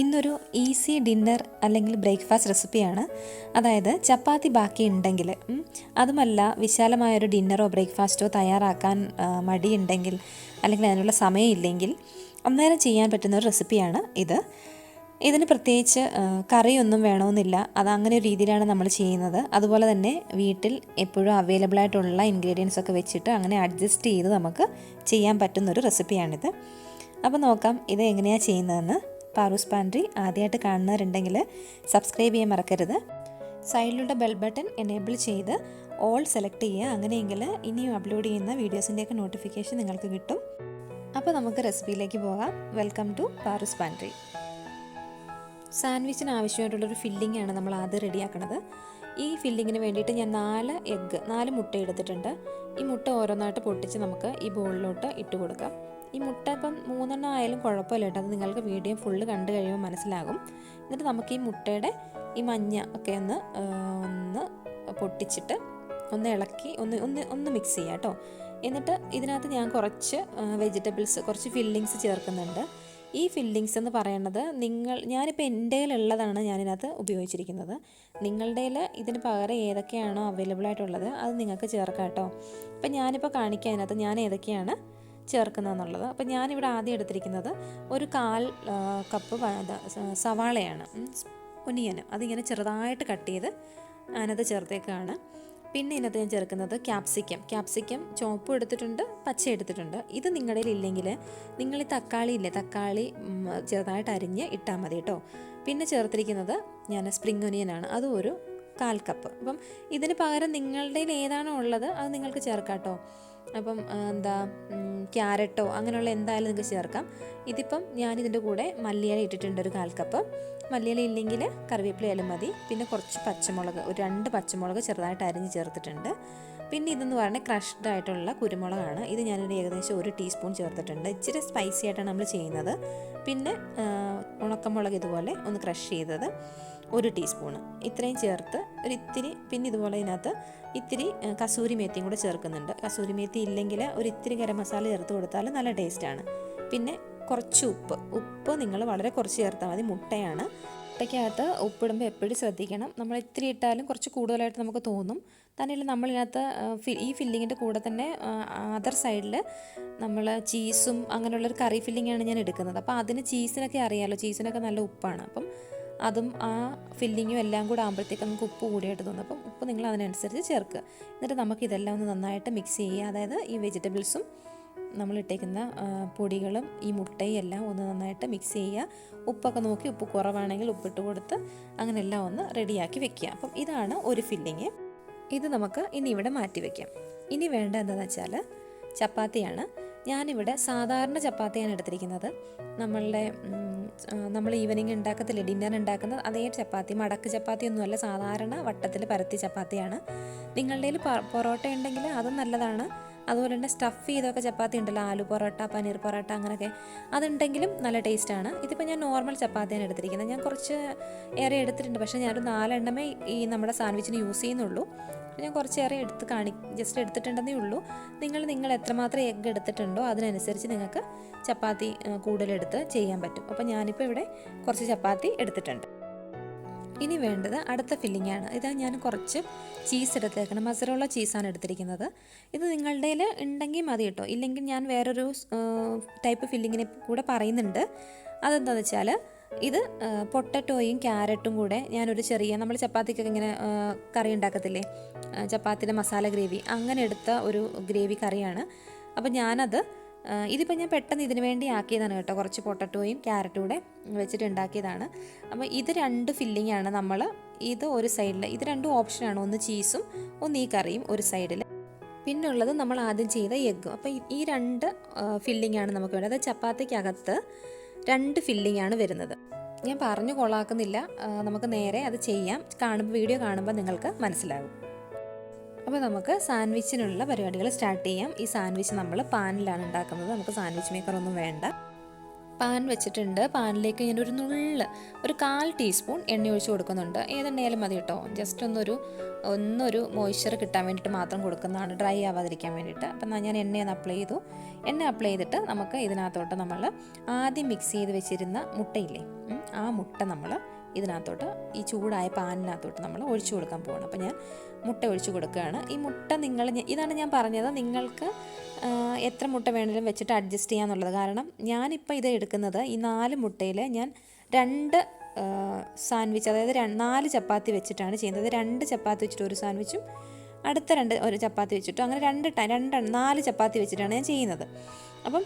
ഇന്നൊരു easy dinner അല്ലെങ്കിൽ breakfast റെസിപ്പിയാണ്. അതായത് ചപ്പാത്തി ബാക്കി ഉണ്ടെങ്കിൽ, അതുമല്ല വിശാലമായൊരു ഡിന്നറോ ബ്രേക്ക്ഫാസ്റ്റോ തയ്യാറാക്കാൻ മടിയുണ്ടെങ്കിൽ അല്ലെങ്കിൽ അതിനുള്ള സമയമില്ലെങ്കിൽ അന്നേരം ചെയ്യാൻ പറ്റുന്ന ഒരു റെസിപ്പിയാണ് ഇത്. ഇതിന് പ്രത്യേകിച്ച് കറിയൊന്നും വേണമെന്നില്ല, അത് അങ്ങനെ ഒരു രീതിയിലാണ് നമ്മൾ ചെയ്യുന്നത്. അതുപോലെ തന്നെ വീട്ടിൽ എപ്പോഴും അവൈലബിൾ ആയിട്ടുള്ള ഇൻഗ്രീഡിയൻസ് ഒക്കെ വെച്ചിട്ട് അങ്ങനെ അഡ്ജസ്റ്റ് ചെയ്ത് നമുക്ക് ചെയ്യാൻ പറ്റുന്നൊരു റെസിപ്പിയാണിത്. അപ്പോൾ നോക്കാം ഇത് എങ്ങനെയാണ് ചെയ്യുന്നതെന്ന്. പാറൂസ് പാൻട്രി ആദ്യമായിട്ട് കാണുന്നവരുണ്ടെങ്കിൽ സബ്സ്ക്രൈബ് ചെയ്യാൻ മറക്കരുത്. സൈഡിലുള്ള ബെൽ ബട്ടൺ എനേബിൾ ചെയ്ത് ഓൾ സെലക്ട് ചെയ്യുക. അങ്ങനെയെങ്കിൽ ഇനിയും അപ്ലോഡ് ചെയ്യുന്ന വീഡിയോസിൻ്റെയൊക്കെ നോട്ടിഫിക്കേഷൻ നിങ്ങൾക്ക് കിട്ടും. അപ്പോൾ നമുക്ക് റെസിപ്പിയിലേക്ക് പോകാം. Welcome to Paru's pantry. സാൻഡ്വിച്ചിന് ആവശ്യമായിട്ടുള്ളൊരു ഫില്ലിംഗ് ആണ് നമ്മൾ ആദ്യം റെഡിയാക്കുന്നത്. ഈ ഫില്ലിങ്ങിന് വേണ്ടിയിട്ട് ഞാൻ 4 മുട്ട എടുത്തിട്ടുണ്ട്. ഈ മുട്ട ഓരോന്നായിട്ട് പൊട്ടിച്ച് നമുക്ക് ഈ ബോളിലോട്ട് ഇട്ട് കൊടുക്കാം. ഈ മുട്ട ഇപ്പം 3 ആയാലും കുഴപ്പമില്ല കേട്ടോ, അത് നിങ്ങൾക്ക് വീഡിയോ ഫുള്ള് കണ്ടു കഴിയുമ്പോൾ മനസ്സിലാകും. എന്നിട്ട് നമുക്ക് ഈ മുട്ടയുടെ ഈ മഞ്ഞ ഒക്കെ ഒന്ന് പൊട്ടിച്ചിട്ട് ഒന്ന് ഇളക്കി ഒന്ന് മിക്സ് ചെയ്യാം കേട്ടോ. എന്നിട്ട് ഇതിനകത്ത് ഞാൻ കുറച്ച് വെജിറ്റബിൾസ്, കുറച്ച് ഫില്ലിങ്സ് ചേർക്കുന്നുണ്ട്. ഈ ഫില്ലിങ്സ് എന്ന് പറയുന്നത് ഞാനിപ്പോൾ എൻ്റെ കയ്യിലുള്ളതാണ് ഞാനിതിനകത്ത് ഉപയോഗിച്ചിരിക്കുന്നത്. നിങ്ങളുടെ ഇതിന് പകരം ഏതൊക്കെയാണോ അവൈലബിൾ ആയിട്ടുള്ളത് അത് നിങ്ങൾക്ക് ചേർക്കാം കേട്ടോ. അപ്പം ഞാനിപ്പോൾ കാണിക്കാം അതിനകത്ത് ഞാൻ ഏതൊക്കെയാണ് ചേർക്കുന്നതെന്നുള്ളത്. അപ്പോൾ ഞാനിവിടെ ആദ്യം എടുത്തിരിക്കുന്നത് ഒരു 1/4 കപ്പ് സവാളയാണ്, ഒനിയന്. അതിങ്ങനെ ചെറുതായിട്ട് കട്ട് ചെയ്ത് അതിനകത്ത് ചേർത്തേക്കാണ്. പിന്നെ ഇതിനകത്ത് ഞാൻ ചേർക്കുന്നത് ക്യാപ്സിക്കം ചുവപ്പ് എടുത്തിട്ടുണ്ട്, പച്ച എടുത്തിട്ടുണ്ട്. ഇത് നിങ്ങളുടെ ഇല്ലെങ്കിൽ നിങ്ങൾ ഈ തക്കാളി ചെറുതായിട്ട് അരിഞ്ഞ് ഇട്ടാൽ മതി കേട്ടോ. പിന്നെ ചേർത്തിരിക്കുന്നത് ഞാൻ സ്പ്രിംഗ് ഒനിയനാണ്, അതും ഒരു 1/4 കപ്പ്. അപ്പം ഇതിന് പകരം നിങ്ങളുടെ ഏതാണോ ഉള്ളത് അത് നിങ്ങൾക്ക് ചേർക്കാം കേട്ടോ. അപ്പം ക്യാരറ്റോ അങ്ങനെയുള്ള എന്തായാലും നിങ്ങൾക്ക് ചേർക്കാം. ഇതിപ്പം ഞാനിതിൻ്റെ കൂടെ മല്ലിയില ഇട്ടിട്ടുണ്ട്, ഒരു 1/4 കപ്പ്. മല്ലിയില ഇല്ലെങ്കിൽ കറിവേപ്പിലയാലും മതി. പിന്നെ കുറച്ച് പച്ചമുളക്, ഒരു 2 പച്ചമുളക് ചെറുതായിട്ട് അരിഞ്ഞ് ചേർത്തിട്ടുണ്ട്. പിന്നെ ഇതെന്ന് പറഞ്ഞാൽ ക്രഷ്ഡ് ആയിട്ടുള്ള കുരുമുളകാണ്. ഇത് ഞാനൊരു ഏകദേശം 1 ടീസ്പൂൺ ചേർത്തിട്ടുണ്ട്. ഇച്ചിരി സ്പൈസി ആയിട്ടാണ് നമ്മൾ ചെയ്യുന്നത്. പിന്നെ ഉണക്കമുളക് ഇതുപോലെ ഒന്ന് ക്രഷ് ചെയ്തത് 1 ടീസ്പൂണ്, ഇത്രയും ചേർത്ത് ഇത്തിരി. പിന്നെ ഇതുപോലെ ഇതിനകത്ത് ഇത്തിരി കസൂരി മേത്തിയും കൂടെ ചേർക്കുന്നുണ്ട്. കസൂരി മേത്തി ഇല്ലെങ്കിൽ ഇത്തിരി ഗരം മസാല ചേർത്ത് കൊടുത്താൽ നല്ല ടേസ്റ്റാണ്. പിന്നെ കുറച്ച് ഉപ്പ് നിങ്ങൾ വളരെ കുറച്ച് ചേർത്താൽ മതി. മുട്ടയാണ്, മുട്ടയ്ക്കകത്ത് ഉപ്പിടുമ്പോൾ എപ്പോഴും ശ്രദ്ധിക്കണം. നമ്മൾ ഇത്തിരി ഇട്ടാലും കുറച്ച് കൂടുതലായിട്ട് നമുക്ക് തോന്നും. തന്നെയല്ല നമ്മളിതിനകത്ത് ഈ ഫില്ലിങ്ങിൻ്റെ കൂടെ തന്നെ അതർ സൈഡിൽ നമ്മൾ ചീസും അങ്ങനെയുള്ളൊരു കറി ഫില്ലിങ്ങാണ് ഞാൻ എടുക്കുന്നത്. അപ്പോൾ അതിന് ചീസിനൊക്കെ അറിയാമല്ലോ, ചീസിനൊക്കെ നല്ല ഉപ്പാണ്. അപ്പം അതും ആ ഫില്ലിങ്ങും എല്ലാം കൂടെ ആകുമ്പോഴത്തേക്ക് നമുക്ക് ഉപ്പ് കൂടിയായിട്ട് തോന്നും. അപ്പം ഉപ്പ് നിങ്ങൾ അതിനനുസരിച്ച് ചേർക്കുക. എന്നിട്ട് നമുക്ക് ഇതെല്ലാം ഒന്ന് നന്നായിട്ട് മിക്സ് ചെയ്യുക. അതായത് ഈ വെജിറ്റബിൾസും നമ്മളിട്ടേക്കുന്ന പൊടികളും ഈ മുട്ടയും എല്ലാം ഒന്ന് നന്നായിട്ട് മിക്സ് ചെയ്യുക. ഉപ്പൊക്കെ നോക്കി, ഉപ്പ് കുറവാണെങ്കിൽ ഉപ്പിട്ട് കൊടുത്ത് അങ്ങനെ എല്ലാം ഒന്ന് റെഡിയാക്കി വെക്കുക. അപ്പം ഇതാണ് ഒരു ഫില്ലിങ്. ഇത് നമുക്ക് ഇനി ഇവിടെ മാറ്റി വയ്ക്കാം. ഇനി വേണ്ട എന്താണെന്ന് വെച്ചാൽ ചപ്പാത്തിയാണ്. ഞാനിവിടെ സാധാരണ ചപ്പാത്തിയാണ് എടുത്തിരിക്കുന്നത്. നമ്മൾ ഈവനിങ് ഉണ്ടാക്കത്തില്ലേ, ഡിന്നർ ഉണ്ടാക്കുന്നത് അതേ ചപ്പാത്തി, മടക്ക് ചപ്പാത്തി ഒന്നുമല്ല, സാധാരണ വട്ടത്തിൽ പരത്തി ചപ്പാത്തിയാണ്. നിങ്ങളുടെ കയ്യിൽ പൊറോട്ട ഉണ്ടെങ്കിൽ അതും നല്ലതാണ്. അതുപോലെ തന്നെ സ്റ്റഫ് ചെയ്തൊക്കെ ചപ്പാത്തി ഉണ്ടല്ലോ, ആലു പൊറോട്ട, പനീർ പൊറോട്ട അങ്ങനെയൊക്കെ, അതുണ്ടെങ്കിലും നല്ല ടേസ്റ്റാണ്. ഇതിപ്പോൾ ഞാൻ നോർമൽ ചപ്പാത്തിയാണ് എടുത്തിരിക്കുന്നത്. ഞാൻ കുറച്ച് ഏറെ എടുത്തിട്ടുണ്ട്, പക്ഷേ ഞാനൊരു 4 എണ്ണമേ ഈ നമ്മുടെ സാൻഡ്വിച്ചിന് യൂസ് ചെയ്യുന്നുള്ളൂ. ഞാൻ കുറച്ചേറെ ജസ്റ്റ് എടുത്തിട്ടുണ്ടെന്നേ ഉള്ളൂ. നിങ്ങൾ എത്രമാത്രം എഗ്ഗ് എടുത്തിട്ടുണ്ടോ അതിനനുസരിച്ച് നിങ്ങൾക്ക് ചപ്പാത്തി കൂടുതലെടുത്ത് ചെയ്യാൻ പറ്റും. അപ്പോൾ ഞാനിപ്പോൾ ഇവിടെ കുറച്ച് ചപ്പാത്തി എടുത്തിട്ടുണ്ട്. ഇനി വേണ്ടത് അടുത്ത ഫില്ലിങ്ങാണ്. ഇതാ ഞാൻ കുറച്ച് ചീസ് എടുത്തേക്കണം, മസറോള ചീസാണ് എടുത്തിരിക്കുന്നത്. ഇത് നിങ്ങളുടെ കയ്യിൽ ഉണ്ടെങ്കിൽ മതി കേട്ടോ, ഇല്ലെങ്കിൽ ഞാൻ വേറൊരു ടൈപ്പ് ഫില്ലിങ്ങിനെ കൂടെ പറയുന്നുണ്ട്. അതെന്താണെന്ന് വെച്ചാൽ ഇത് പൊട്ടറ്റോയും ക്യാരറ്റും കൂടെ ഞാനൊരു ചെറിയ, നമ്മൾ ചപ്പാത്തിക്കൊക്കെ ഇങ്ങനെ കറി ഉണ്ടാക്കത്തില്ലേ, ചപ്പാത്തിയുടെ മസാല ഗ്രേവി, അങ്ങനെ എടുത്ത ഒരു ഗ്രേവി കറിയാണ്. അപ്പോൾ ഞാനത് ഇതിപ്പോൾ ഞാൻ പെട്ടെന്ന് ഇതിന് വേണ്ടി ആക്കിയതാണ് കേട്ടോ. കുറച്ച് പൊട്ടറ്റോയും ക്യാരറ്റും കൂടെ വെച്ചിട്ട് ഉണ്ടാക്കിയതാണ്. അപ്പോൾ ഇത് 2 ഫില്ലിങ്ങാണ് നമ്മൾ. ഇത് ഒരു സൈഡിൽ, ഇത് 2 ഓപ്ഷനാണ്, ഒന്ന് ചീസും ഒന്ന് ഈ കറിയും ഒരു സൈഡിൽ, പിന്നെ ഉള്ളത് നമ്മൾ ആദ്യം ചെയ്ത എഗ്ഗും. അപ്പോൾ ഈ 2 ഫില്ലിങ്ങാണ് നമുക്ക് വേണ്ടത്. ചപ്പാത്തിക്കകത്ത് 2 ഫില്ലിങ്ങാണ് വരുന്നത്. ഞാൻ പറഞ്ഞു കൊള്ളാക്കുന്നില്ല, നമുക്ക് നേരെ അത് ചെയ്യാം. വീഡിയോ കാണുമ്പോൾ നിങ്ങൾക്ക് മനസ്സിലാകും. അപ്പോൾ നമുക്ക് സാൻഡ്വിച്ചിനുള്ള പരിപാടികൾ സ്റ്റാർട്ട് ചെയ്യാം. ഈ സാൻഡ്വിച്ച് നമ്മൾ പാനിലാണ് ഉണ്ടാക്കുന്നത്, നമുക്ക് സാൻഡ്വിച്ച് മേക്കറൊന്നും വേണ്ട. പാൻ വെച്ചിട്ടുണ്ട്. പാനിലേക്ക് ഞാൻ ഒരു 1/4 ടീസ്പൂൺ എണ്ണ ഒഴിച്ച് കൊടുക്കുന്നുണ്ട്. ഏതെണ്ണയാലും മതി കേട്ടോ. ജസ്റ്റ് ഒന്നൊരു മോയ്സ്ചർ കിട്ടാൻ വേണ്ടിയിട്ട് മാത്രം കൊടുക്കുന്നതാണ്, ഡ്രൈ ആവാതിരിക്കാൻ വേണ്ടിയിട്ട്. അപ്പം ഞാൻ എണ്ണയൊന്ന് അപ്ലൈ ചെയ്തു. എണ്ണ അപ്ലൈ ചെയ്തിട്ട് നമുക്ക് ഇതിനകത്തോട്ട് നമ്മൾ ആദ്യം മിക്സ് ചെയ്ത് വെച്ചിരുന്ന മുട്ടയില്ലേ, ആ മുട്ട നമ്മൾ ഇതിനകത്തോട്ട് ഈ ചൂടായ പാനിനകത്തോട്ട് നമ്മൾ ഒഴിച്ചു കൊടുക്കാൻ പോവാണ്. അപ്പോൾ ഞാൻ മുട്ട ഒഴിച്ചു കൊടുക്കുകയാണ്. ഈ മുട്ട ഇതാണ് ഞാൻ പറഞ്ഞത്, നിങ്ങൾക്ക് എത്ര മുട്ട വേണമെങ്കിലും വെച്ചിട്ട് അഡ്ജസ്റ്റ് ചെയ്യാന്നുള്ളത്. കാരണം ഞാനിപ്പോൾ ഇത് എടുക്കുന്നത് ഈ 4 മുട്ടയിൽ ഞാൻ 2 സാൻഡ്വിച്ച്, അതായത് 4 ചപ്പാത്തി വെച്ചിട്ടാണ് ചെയ്യുന്നത്. 2 ചപ്പാത്തി വെച്ചിട്ട് ഒരു സാൻഡ്വിച്ചും അടുത്ത ഒരു ചപ്പാത്തി വെച്ചിട്ടും അങ്ങനെ 4 ചപ്പാത്തി വെച്ചിട്ടാണ് ഞാൻ ചെയ്യുന്നത്. അപ്പം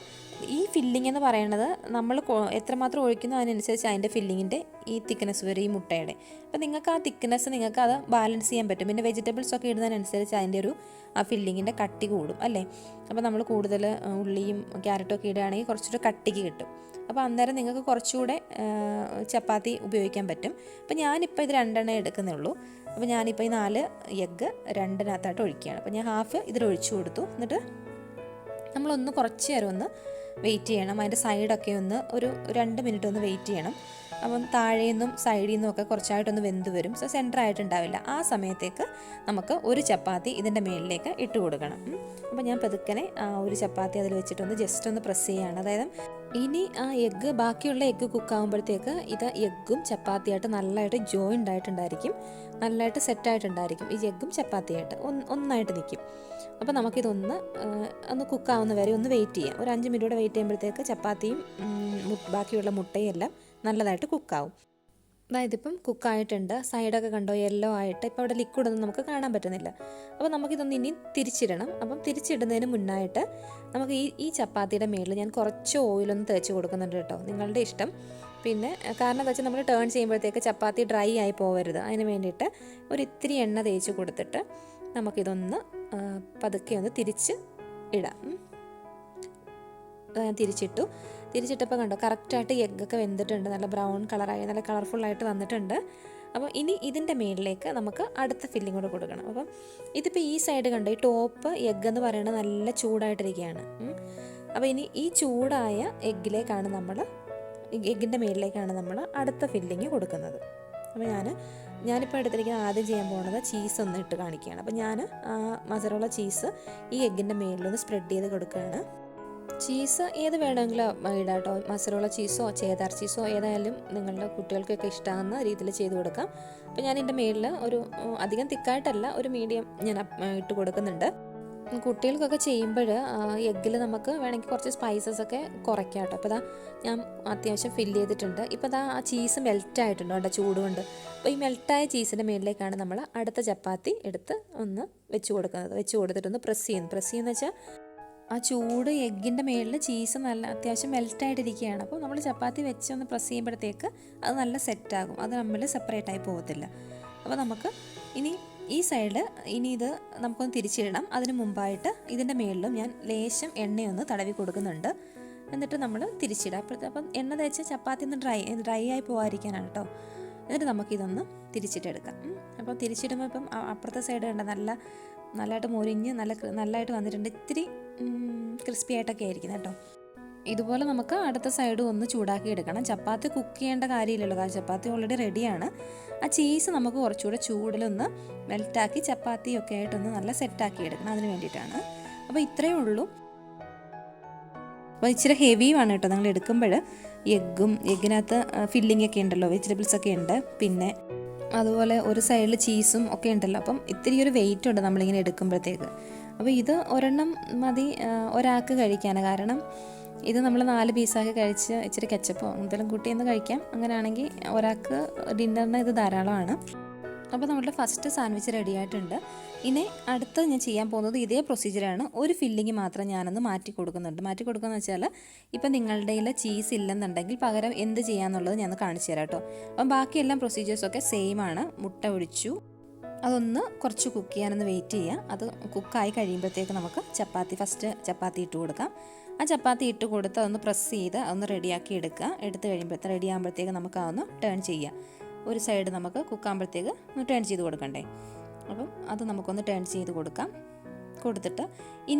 ഈ ഫില്ലിംഗ് എന്ന് പറയുന്നത് നമ്മൾ എത്രമാത്രം ഒഴിക്കുന്നോ അതിനനുസരിച്ച് അതിൻ്റെ ഫില്ലിങ്ങിൻ്റെ ഈ തിക്നെസ് വരും ഈ മുട്ടയുടെ. അപ്പോൾ നിങ്ങൾക്ക് ആ തിക്നെസ് നിങ്ങൾക്ക് അത് ബാലൻസ് ചെയ്യാൻ പറ്റും. പിന്നെ വെജിറ്റബിൾസ് ഒക്കെ ഇടുന്നതിനനുസരിച്ച് അതിൻ്റെ ആ ഫില്ലിങ്ങിൻ്റെ കട്ടി കൂടും അല്ലേ. അപ്പോൾ നമ്മൾ കൂടുതൽ ഉള്ളിയും ക്യാരറ്റും ഒക്കെ ഇടുകയാണെങ്കിൽ കുറച്ചുകൂടെ കട്ടിക്ക് കിട്ടും. അപ്പോൾ അന്നേരം നിങ്ങൾക്ക് കുറച്ചുകൂടെ ചപ്പാത്തി ഉപയോഗിക്കാൻ പറ്റും. അപ്പോൾ ഞാനിപ്പോൾ ഇത് 2 എണ്ണ എടുക്കുന്നേ ഉള്ളൂ. അപ്പോൾ ഞാനിപ്പോൾ ഈ 4 എഗ്ഗ് 2-നകത്തായിട്ട് ഒഴിക്കുകയാണ്. അപ്പോൾ ഞാൻ ഹാഫ് ഇതിലൊഴിച്ചു കൊടുത്തു. എന്നിട്ട് നമ്മളൊന്ന് കുറച്ച് നേരം ഒന്ന് വെയിറ്റ് ചെയ്യണം. അതിൻ്റെ സൈഡൊക്കെ ഒന്ന് ഒരു 2 മിനിറ്റ് ഒന്ന് വെയിറ്റ് ചെയ്യണം. അപ്പം താഴെ നിന്നും സൈഡിൽ നിന്നും ഒക്കെ കുറച്ചായിട്ടൊന്ന് വെന്ത് വരും. സോ സെൻറ്ററായിട്ടുണ്ടാവില്ല. ആ സമയത്തേക്ക് നമുക്ക് ഒരു ചപ്പാത്തി ഇതിൻ്റെ മേളിലേക്ക് ഇട്ട് കൊടുക്കണം. അപ്പോൾ ഞാൻ പതുക്കനെ ഒരു ചപ്പാത്തി അതിൽ വെച്ചിട്ടൊന്ന് ജസ്റ്റ് ഒന്ന് പ്രസ് ചെയ്യുകയാണ്. അതായത് ഇനി ആ എഗ്ഗ് ബാക്കിയുള്ള എഗ്ഗ് കുക്കാകുമ്പോഴത്തേക്ക് ഇത് എഗ്ഗും ചപ്പാത്തിയായിട്ട് നല്ലതായിട്ട് ജോയിൻ്റ് ആയിട്ടുണ്ടായിരിക്കും, നല്ലതായിട്ട് സെറ്റായിട്ടുണ്ടായിരിക്കും. ഈ എഗ്ഗും ചപ്പാത്തിയായിട്ട് ഒന്നായിട്ട് നിൽക്കും. അപ്പോൾ നമുക്കിതൊന്ന് കുക്കാവുന്ന വരെ ഒന്ന് വെയിറ്റ് ചെയ്യാം. ഒരു 5 മിനിറ്റ് കൂടെ വെയിറ്റ് ചെയ്യുമ്പോഴത്തേക്ക് ചപ്പാത്തിയും ബാക്കിയുള്ള മുട്ടയും എല്ലാം നല്ലതായിട്ട് കുക്കാവും. അതായത് ഇപ്പം കുക്കായിട്ടുണ്ട്. സൈഡൊക്കെ കണ്ടോ യെല്ലോ ആയിട്ട്. ഇപ്പോൾ അവിടെ ലിക്വിഡൊന്നും നമുക്ക് കാണാൻ പറ്റുന്നില്ല. അപ്പോൾ നമുക്കിതൊന്ന് ഇനി തിരിച്ചിടണം. അപ്പം തിരിച്ചിടുന്നതിന് മുന്നായിട്ട് നമുക്ക് ഈ ചപ്പാത്തിയുടെ മേളിൽ ഞാൻ കുറച്ച് ഓയിലൊന്ന് തേച്ച് കൊടുക്കുന്നുണ്ട് കേട്ടോ, നിങ്ങളുടെ ഇഷ്ടം. പിന്നെ കാരണം എന്താ വെച്ചാൽ നമ്മൾ ടേൺ ചെയ്യുമ്പോഴത്തേക്ക് ചപ്പാത്തി ഡ്രൈ ആയി പോകരുത്. അതിന് വേണ്ടിയിട്ട് ഒരു ഇത്തിരി എണ്ണ തേച്ച് കൊടുത്തിട്ട് നമുക്കിതൊന്ന് പതുക്കെ ഒന്ന് തിരിച്ച് ഇടാം. തിരിച്ചിട്ടപ്പോൾ കണ്ടോ കറക്റ്റായിട്ട് എഗ്ഗൊക്കെ വെന്തിട്ടുണ്ട്. നല്ല ബ്രൗൺ കളറായി നല്ല കളർഫുള്ളായിട്ട് വന്നിട്ടുണ്ട്. അപ്പോൾ ഇനി ഇതിൻ്റെ മേളിലേക്ക് നമുക്ക് അടുത്ത ഫില്ലിംഗ് കൂടെ കൊടുക്കണം. അപ്പം ഇതിപ്പോൾ ഈ സൈഡ് കണ്ടോ, ഈ ടോപ്പ് എഗ്ഗ് എന്ന് പറയുന്നത് നല്ല ചൂടായിട്ടിരിക്കുകയാണ്. അപ്പോൾ ഇനി ഈ ചൂടായ എഗ്ഗിൻ്റെ മേളിലേക്കാണ് നമ്മൾ അടുത്ത ഫില്ലിങ് കൊടുക്കുന്നത്. അപ്പോൾ ഞാനിപ്പോൾ എടുത്തിരിക്കുന്ന ആദ്യം ചെയ്യാൻ പോകുന്നത് ചീസ് ഒന്ന് ഇട്ട് കാണിക്കുകയാണ്. അപ്പോൾ ഞാൻ മൊസറല്ല ചീസ് ഈ എഗ്ഗിൻ്റെ മേളിലൊന്ന് സ്പ്രെഡ് ചെയ്ത് കൊടുക്കുകയാണ്. ചീസ് ഏത് വേണമെങ്കിലും ഇടാം കേട്ടോ, മൊസറല്ല ചീസോ ചേദാർ ചീസോ ഏതായാലും നിങ്ങളുടെ കുട്ടികൾക്കൊക്കെ ഇഷ്ടമാകുന്ന രീതിയിൽ ചെയ്ത് കൊടുക്കാം. അപ്പോൾ ഞാൻ ഇതിൻ്റെ മേളിൽ ഒരു അധികം തിക്കായിട്ടല്ല, ഒരു മീഡിയം ഞാൻ ഇട്ട് കൊടുക്കുന്നുണ്ട്. കുട്ടികൾക്കൊക്കെ ചെയ്യുമ്പോൾ എഗ്ഗിൽ നമുക്ക് വേണമെങ്കിൽ കുറച്ച് സ്പൈസസ് ഒക്കെ കുറയ്ക്കാം കേട്ടോ. അപ്പോൾ ഞാൻ അത്യാവശ്യം ഫില്ല് ചെയ്തിട്ടുണ്ട്. ഇപ്പോൾ ആ ചീസ് മെൽറ്റായിട്ടുണ്ട് കേട്ടോ ചൂട് കൊണ്ട്. അപ്പോൾ ഈ മെൽറ്റായ ചീസിൻ്റെ മേളിലേക്കാണ് നമ്മൾ അടുത്ത ചപ്പാത്തി എടുത്ത് ഒന്ന് വെച്ച് കൊടുത്തിട്ടൊന്ന് പ്രസ് ചെയ്യുന്നു വെച്ചാൽ ആ ചൂട് എഗ്ഗിൻ്റെ മേളിൽ ചീസ് നല്ല അത്യാവശ്യം മെൽറ്റായിട്ടിരിക്കുകയാണ്. അപ്പോൾ നമ്മൾ ചപ്പാത്തി വെച്ച് ഒന്ന് പ്രസ് ചെയ്യുമ്പോഴത്തേക്ക് അത് നല്ല സെറ്റാകും. അത് നമ്മൾ സെപ്പറേറ്റായി പോകത്തില്ല. അപ്പോൾ നമുക്ക് ഈ സൈഡ് ഇത് നമുക്കൊന്ന് തിരിച്ചിടണം. അതിന് മുമ്പായിട്ട് ഇതിൻ്റെ മേളിലും ഞാൻ ലേശം എണ്ണയൊന്ന് തടവി കൊടുക്കുന്നുണ്ട്. എന്നിട്ട് നമ്മൾ തിരിച്ചിടാം. അപ്പം എണ്ണ തേച്ച് ചപ്പാത്തി ഒന്ന് ഡ്രൈ ആയി പോകാതിരിക്കാനാണ് കേട്ടോ. എന്നിട്ട് നമുക്കിതൊന്ന് തിരിച്ചിട്ടെടുക്കാം. അപ്പോൾ തിരിച്ചിടുമ്പോൾ ഇപ്പം അപ്പുറത്തെ സൈഡ് കണ്ട നല്ലതായിട്ട് മൊരിഞ്ഞ് നല്ലതായിട്ട് വന്നിട്ടുണ്ട്. ഇത്തിരി ക്രിസ്പി ആയിട്ടൊക്കെ ആയിരിക്കുന്നത് കേട്ടോ. ഇതുപോലെ നമുക്ക് അടുത്ത സൈഡും ഒന്ന് ചൂടാക്കി എടുക്കണം. ചപ്പാത്തി കുക്ക് ചെയ്യേണ്ട കാര്യമില്ലല്ലോ, കാരണം ചപ്പാത്തി ഓൾറെഡി റെഡിയാണ്. ആ ചീസ് നമുക്ക് കുറച്ചുകൂടെ ചൂടിലൊന്ന് മെൽറ്റാക്കി ചപ്പാത്തിയൊക്കെ ആയിട്ടൊന്ന് നല്ല സെറ്റാക്കി എടുക്കണം, അതിന് വേണ്ടിയിട്ടാണ്. അപ്പോൾ ഇത്രയേ ഉള്ളൂ. അപ്പോൾ ഇച്ചിരി ഹെവിയുമാണ് കേട്ടോ നിങ്ങൾ എടുക്കുമ്പോൾ. എഗ്ഗിനകത്ത് ഫില്ലിംഗ് ഒക്കെ ഉണ്ടല്ലോ, വെജിറ്റബിൾസ് ഒക്കെ ഉണ്ട്, പിന്നെ അതുപോലെ ഒരു സൈഡിൽ ചീസും ഒക്കെ ഉണ്ടല്ലോ. അപ്പം ഇത്തിരി ഒരു വെയിറ്റ് ഉണ്ട് നമ്മളിങ്ങനെ എടുക്കുമ്പോഴത്തേക്ക്. അപ്പോൾ ഇത് ഒരെണ്ണം മതി ഒരാൾക്ക് കഴിക്കാൻ. കാരണം ഇത് നമ്മൾ 4 പീസാക്കി കഴിച്ച് ഇച്ചിരി കെച്ചപ്പോ എന്തെങ്കിലും കൂട്ടിയൊന്ന് കഴിക്കാം. അങ്ങനെയാണെങ്കിൽ ഒരാൾക്ക് ഡിന്നറിന് ഇത് ധാരാളമാണ്. അപ്പോൾ നമ്മുടെ ഫസ്റ്റ് സാൻഡ്വിച്ച് റെഡി ആയിട്ടുണ്ട്. ഇനി അടുത്ത് ഞാൻ ചെയ്യാൻ പോകുന്നത് ഇതേ പ്രൊസീജിയറാണ്. ഒരു ഫില്ലിങ് മാത്രം ഞാനൊന്ന് മാറ്റി കൊടുക്കുന്നത് വെച്ചാൽ ഇപ്പം നിങ്ങളുടെ കയ്യിൽ ചീസ് ഇല്ലെന്നുണ്ടെങ്കിൽ പകരം എന്ത് ചെയ്യാന്നുള്ളത് ഞാൻ കാണിച്ചു തരാം കേട്ടോ. അപ്പം ബാക്കിയെല്ലാം പ്രൊസീജിയേഴ്സൊക്കെ സെയിം ആണ്. മുട്ട ഒഴിച്ചു, അതൊന്ന് കുറച്ച് കുക്ക് ചെയ്യാനൊന്ന് വെയിറ്റ് ചെയ്യുക. അത് കുക്കായി കഴിയുമ്പോഴത്തേക്ക് നമുക്ക് ഫസ്റ്റ് ചപ്പാത്തി ഇട്ട് കൊടുക്കാം. ആ ചപ്പാത്തി ഇട്ട് കൊടുത്ത് അതൊന്ന് പ്രസ് ചെയ്ത് അതൊന്ന് റെഡിയാക്കി എടുത്ത് റെഡിയാകുമ്പോഴത്തേക്ക് നമുക്ക് അതൊന്ന് ടേൺ ചെയ്യാം. ഒരു സൈഡ് നമുക്ക് കുക്കാകുമ്പോഴത്തേക്ക് ഒന്ന് ടേൺ ചെയ്ത് കൊടുക്കണ്ടേ. അപ്പം അത് നമുക്കൊന്ന് ടേൺ ചെയ്ത് കൊടുത്തിട്ട്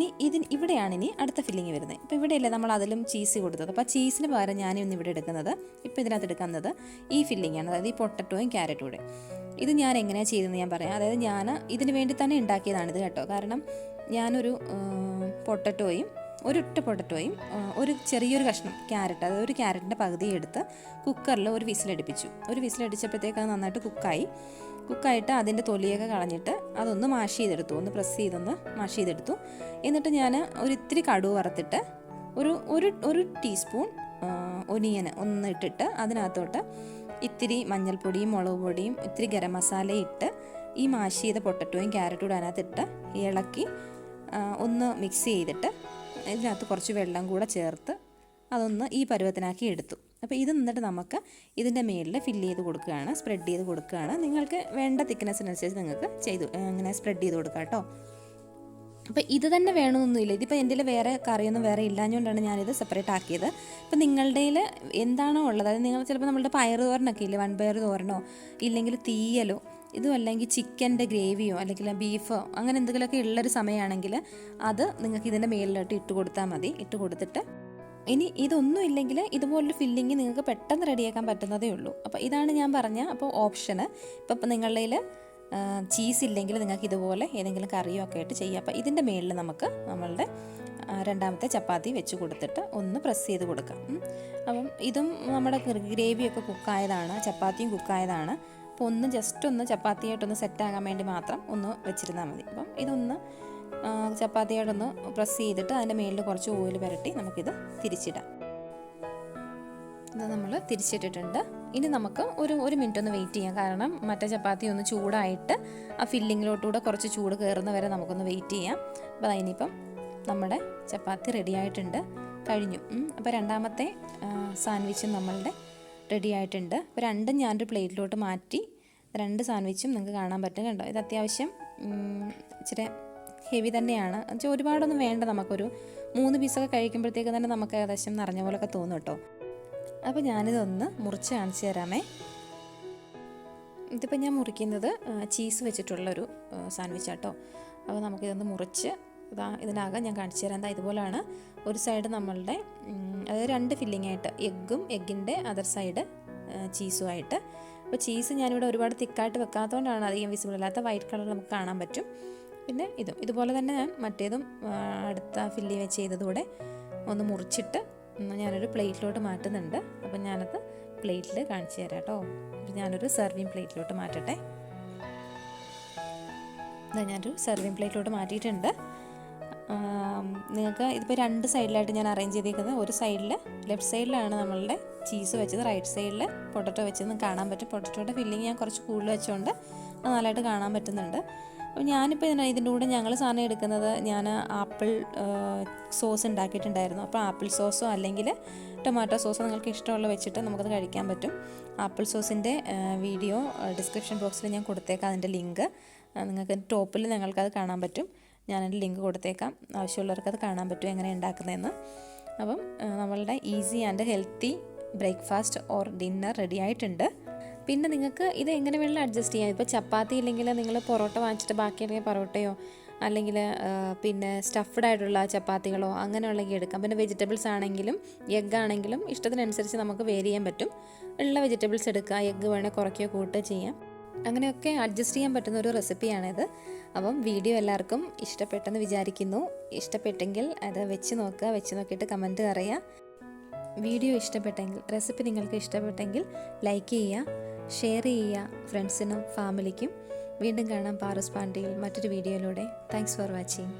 ഇവിടെയാണ് ഇനി അടുത്ത ഫില്ലിങ് വരുന്നത്. ഇപ്പോൾ ഇവിടെയല്ലേ നമ്മൾ അതിലും ചീസ് കൊടുത്തത്. അപ്പോൾ ആ ചീസിന് പകരം ഞാനിന്ന് ഇവിടെ എടുക്കുന്നത്, ഇപ്പോൾ ഇതിനകത്ത് എടുക്കുന്നത് ഈ ഫില്ലിങ്ങാണ്, അതായത് ഈ പൊട്ടറ്റോയും ക്യാരറ്റും കൂടെ. ഇത് ഞാൻ എങ്ങനെയാണ് ചെയ്തതെന്ന് ഞാൻ പറയാം. അതായത് ഞാൻ ഇതിന് വേണ്ടി തന്നെ ഉണ്ടാക്കിയതാണിത് കേട്ടോ. കാരണം ഞാനൊരു പൊട്ടറ്റോയും ഒരൊറ്റ പൊട്ടറ്റോയും ഒരു ചെറിയൊരു കഷ്ണം ക്യാരറ്റ്, അതായത് ഒരു ക്യാരറ്റിൻ്റെ പകുതി എടുത്ത് കുക്കറിൽ ഒരു വിസിലടിപ്പിച്ചു. ഒരു വിസിലടിച്ചപ്പോഴത്തേക്ക് അത് നന്നായിട്ട് കുക്കായിട്ട് അതിൻ്റെ തൊലിയൊക്കെ കളഞ്ഞിട്ട് അതൊന്ന് മാഷ് ചെയ്തെടുത്തു, ഒന്ന് പ്രസ് ചെയ്തൊന്ന് മാഷ് ചെയ്തെടുത്തു. എന്നിട്ട് ഞാൻ ഇത്തിരി കടുക് വറുത്തിട്ട് ഒരു ടീസ്പൂൺ ഒനിയൻ ഒന്ന് ഇട്ടിട്ട് അതിനകത്തോട്ട് ഇത്തിരി മഞ്ഞൾപ്പൊടിയും മുളക് പൊടിയും ഇത്തിരി ഗരം മസാലയും ഇട്ട് ഈ മാഷ് ചെയ്ത പൊട്ടറ്റോയും ക്യാരറ്റും കൂടെ അതിനകത്തിട്ട് ഇളക്കി ഒന്ന് മിക്സ് ചെയ്തിട്ട് ഇതിനകത്ത് കുറച്ച് വെള്ളം കൂടെ ചേർത്ത് അതൊന്ന് ഈ പരുവത്തിനാക്കി എടുത്തു. അപ്പോൾ ഇത് നിന്നിട്ട് നമുക്ക് ഇതിൻ്റെ മേളിൽ ഫില്ല് ചെയ്ത് കൊടുക്കുകയാണ്, സ്പ്രെഡ് ചെയ്ത് കൊടുക്കുകയാണ്. നിങ്ങൾക്ക് വേണ്ട തിക്നെസ്സിനനുസരിച്ച് നിങ്ങൾക്ക് അങ്ങനെ സ്പ്രെഡ് ചെയ്ത് കൊടുക്കാം കേട്ടോ. അപ്പോൾ ഇത് തന്നെ വേണമെന്നൊന്നുമില്ല. ഇതിപ്പോൾ എൻ്റെ വേറെ കറിയൊന്നും വേറെ ഇല്ലാഞ്ഞുകൊണ്ടാണ് ഞാനിത് സെപ്പറേറ്റ് ആക്കിയത്. ഇപ്പോൾ നിങ്ങളുടെ എന്താണോ ഉള്ളത്, അതായത് നിങ്ങൾ ചിലപ്പോൾ നമ്മളുടെ പയർ തോരനൊക്കെ ഇല്ലേ, വൻപയർ തോരനോ ഇല്ലെങ്കിൽ തീയലോ ഇതും അല്ലെങ്കിൽ ചിക്കൻ്റെ ഗ്രേവിയോ അല്ലെങ്കിൽ ബീഫോ അങ്ങനെ എന്തെങ്കിലുമൊക്കെ ഉള്ളൊരു സമയമാണെങ്കിൽ അത് നിങ്ങൾക്ക് ഇതിൻ്റെ മേലിലോട്ട് ഇട്ട് കൊടുത്താൽ മതി. ഇട്ട് കൊടുത്തിട്ട് ഇനി ഇതൊന്നും ഇല്ലെങ്കിൽ ഇതുപോലൊരു ഫില്ലിങ് നിങ്ങൾക്ക് പെട്ടെന്ന് റെഡിയാക്കാൻ പറ്റുന്നതേ ഉള്ളൂ. അപ്പോൾ ഇതാണ് ഞാൻ പറഞ്ഞ അപ്പോൾ ഓപ്ഷന്. ഇപ്പം നിങ്ങളുടെ ചീസ് ഇല്ലെങ്കിൽ നിങ്ങൾക്ക് ഇതുപോലെ ഏതെങ്കിലും കറിയോ ഒക്കെ ആയിട്ട് ചെയ്യാം. അപ്പോൾ ഇതിൻ്റെ മേളിൽ നമുക്ക് നമ്മളുടെ രണ്ടാമത്തെ ചപ്പാത്തി വെച്ച് കൊടുത്തിട്ട് ഒന്ന് പ്രസ് ചെയ്ത് കൊടുക്കാം. അപ്പം ഇതും നമ്മുടെ ഗ്രേവിയൊക്കെ കുക്കായതാണ്, ചപ്പാത്തിയും കുക്കായതാണ്. അപ്പോൾ ഒന്ന് ജസ്റ്റ് ഒന്ന് ചപ്പാത്തിയായിട്ടൊന്ന് സെറ്റാകാൻ വേണ്ടി മാത്രം ഒന്ന് വെച്ചിരുന്നാൽ മതി. അപ്പം ഇതൊന്ന് ചപ്പാത്തിയായിട്ടൊന്ന് പ്രസ് ചെയ്തിട്ട് അതിൻ്റെ മേളിൽ കുറച്ച് ഓയിൽ പുരട്ടി നമുക്കിത് തിരിച്ചിടാം. ഇത് നമ്മൾ തിരിച്ചിട്ടിട്ടുണ്ട്. ഇനി നമുക്ക് ഒരു മിനിറ്റ് ഒന്ന് വെയിറ്റ് ചെയ്യാം. കാരണം മറ്റേ ചപ്പാത്തി ഒന്ന് ചൂടായിട്ട് ആ ഫില്ലിങ്ങിലോട്ടുകൂടെ കുറച്ച് ചൂട് കയറുന്ന വരെ നമുക്കൊന്ന് വെയിറ്റ് ചെയ്യാം. അപ്പോൾ അതിനിപ്പം നമ്മുടെ ചപ്പാത്തി റെഡി ആയിട്ടുണ്ട്, കഴിഞ്ഞു. അപ്പോൾ രണ്ടാമത്തെ സാൻഡ്വിച്ചും നമ്മളുടെ റെഡി ആയിട്ടുണ്ട്. അപ്പോൾ രണ്ടും ഞാനൊരു പ്ലേറ്റിലോട്ട് മാറ്റി. രണ്ട് സാൻഡ്വിച്ചും നിങ്ങൾക്ക് കാണാൻ പറ്റും, കണ്ടോ. ഇത് അത്യാവശ്യം ഇച്ചിരി ഹെവി തന്നെയാണ്. എന്നുവെച്ചാൽ ഒരുപാടൊന്നും വേണ്ട, നമുക്കൊരു 3 പീസൊക്കെ കഴിക്കുമ്പോഴത്തേക്ക് തന്നെ നമുക്ക് ഏകദേശം നിറഞ്ഞ പോലൊക്കെ തോന്നും കേട്ടോ. അപ്പോൾ ഞാനിതൊന്ന് മുറിച്ച് കാണിച്ചു തരാമേ. ഇതിപ്പോൾ ഞാൻ മുറിക്കുന്നത് ചീസ് വെച്ചിട്ടുള്ളൊരു സാൻഡ്വിച്ചാട്ടോ. അപ്പോൾ നമുക്കിതൊന്ന് മുറിച്ച് ഇതിനകം ഞാൻ കാണിച്ചു തരാം. എന്താ ഇതുപോലെയാണ്. ഒരു സൈഡ് നമ്മളുടെ അതായത് 2 ഫില്ലിംഗ് ആയിട്ട് എഗ്ഗും എഗ്ഗിൻ്റെ അതർ സൈഡ് ചീസുമായിട്ട്. അപ്പോൾ ചീസ് ഞാനിവിടെ ഒരുപാട് തിക്കായിട്ട് വെക്കാത്തതുകൊണ്ടാണ് അധികം വിസിബിൾ അല്ലാത്ത വൈറ്റ് കളർ നമുക്ക് കാണാൻ പറ്റും. പിന്നെ ഇതുപോലെ തന്നെ ഞാൻ മറ്റേതും അടുത്ത ഫില്ല് ചെയ്തതുകൂടെ ഒന്ന് മുറിച്ചിട്ട് ഞാനൊരു പ്ലേറ്റിലോട്ട് മാറ്റുന്നുണ്ട്. അപ്പം ഞാനത് പ്ലേറ്റിൽ കാണിച്ചു തരാം കേട്ടോ. ഞാനൊരു സെർവിങ് പ്ലേറ്റിലോട്ട് മാറ്റട്ടെ. ഞാനൊരു സെർവിങ് പ്ലേറ്റിലോട്ട് മാറ്റിയിട്ടുണ്ട്. നിങ്ങൾക്ക് ഇതിപ്പോൾ 2 സൈഡിലായിട്ട് ഞാൻ അറേഞ്ച് ചെയ്തേക്കുന്നത്. ഒരു സൈഡിൽ ലെഫ്റ്റ് സൈഡിലാണ് നമ്മളുടെ ചീസ് വെച്ചത്, റൈറ്റ് സൈഡിൽ പൊട്ടറ്റോ വെച്ചത് കാണാൻ പറ്റും. പൊട്ടറ്റോയുടെ ഫില്ലിങ് ഞാൻ കുറച്ച് കൂടുതൽ വെച്ചുകൊണ്ട് അത് നല്ലതായിട്ട് കാണാൻ പറ്റുന്നുണ്ട്. അപ്പോൾ ഞാനിപ്പോൾ ഇതിൻ്റെ കൂടെ ഞങ്ങൾ സാധനം എടുക്കുന്നത്, ഞാൻ ആപ്പിൾ സോസ് ഉണ്ടാക്കിയിട്ടുണ്ടായിരുന്നു. അപ്പോൾ ആപ്പിൾ സോസോ അല്ലെങ്കിൽ ടൊമാറ്റോ സോസോ നിങ്ങൾക്ക് ഇഷ്ടമുള്ള വെച്ചിട്ട് നമുക്കത് കഴിക്കാൻ പറ്റും. ആപ്പിൾ സോസിൻ്റെ വീഡിയോ ഡിസ്ക്രിപ്ഷൻ ബോക്സിൽ ഞാൻ കൊടുത്തേക്കാം. അതിൻ്റെ ലിങ്ക് നിങ്ങൾക്ക് ടോപ്പിൽ നിങ്ങൾക്കത് കാണാൻ പറ്റും. ഞാനതിൻ്റെ ലിങ്ക് കൊടുത്തേക്കാം, ആവശ്യമുള്ളവർക്കത് കാണാൻ പറ്റും എങ്ങനെ ഉണ്ടാക്കുന്നതെന്ന്. അപ്പം നമ്മളുടെ easy and healthy breakfast or dinner ready ആയിട്ടുണ്ട്. പിന്നെ നിങ്ങൾക്ക് ഇത് എങ്ങനെ വേണമെങ്കിലും അഡ്ജസ്റ്റ് ചെയ്യാം. ഇപ്പോൾ ചപ്പാത്തി ഇല്ലെങ്കിൽ നിങ്ങൾ പൊറോട്ട വാങ്ങിച്ചിട്ട് ബാക്കിയുണ്ടെങ്കിൽ പൊറോട്ടയോ അല്ലെങ്കിൽ പിന്നെ സ്റ്റഫ്ഡ് ആയിട്ടുള്ള ചപ്പാത്തികളോ അങ്ങനെയുള്ളതൊക്കെ എടുക്കാം. പിന്നെ വെജിറ്റബിൾസ് ആണെങ്കിലും എഗ്ഗ് ആണെങ്കിലും ഇഷ്ടത്തിനനുസരിച്ച് നമുക്ക് വേരി ചെയ്യാൻ പറ്റും. ഉള്ള വെജിറ്റബിൾസ് എടുക്കുക, എഗ്ഗ് വേണേൽ കുറയ്ക്കുകയോ കൂട്ടുകയോ ചെയ്യാം. അങ്ങനെയൊക്കെ അഡ്ജസ്റ്റ് ചെയ്യാൻ പറ്റുന്ന ഒരു റെസിപ്പിയാണിത്. അപ്പം വീഡിയോ എല്ലാവർക്കും ഇഷ്ടപ്പെട്ടെന്ന് വിചാരിക്കുന്നു. ഇഷ്ടപ്പെട്ടെങ്കിൽ അത് വെച്ച് നോക്കിയിട്ട് കമൻറ്റ് പറയുക. വീഡിയോ ഇഷ്ടപ്പെട്ടെങ്കിൽ, റെസിപ്പി നിങ്ങൾക്ക് ഇഷ്ടപ്പെട്ടെങ്കിൽ ലൈക്ക് ചെയ്യുക, ഷെയർ ചെയ്യുക ഫ്രണ്ട്സിനും ഫാമിലിക്കും. വീണ്ടും കാണാം പാറൂസ് പാൻട്രിയിൽ മറ്റൊരു വീഡിയോയിലൂടെ. Thanks for watching.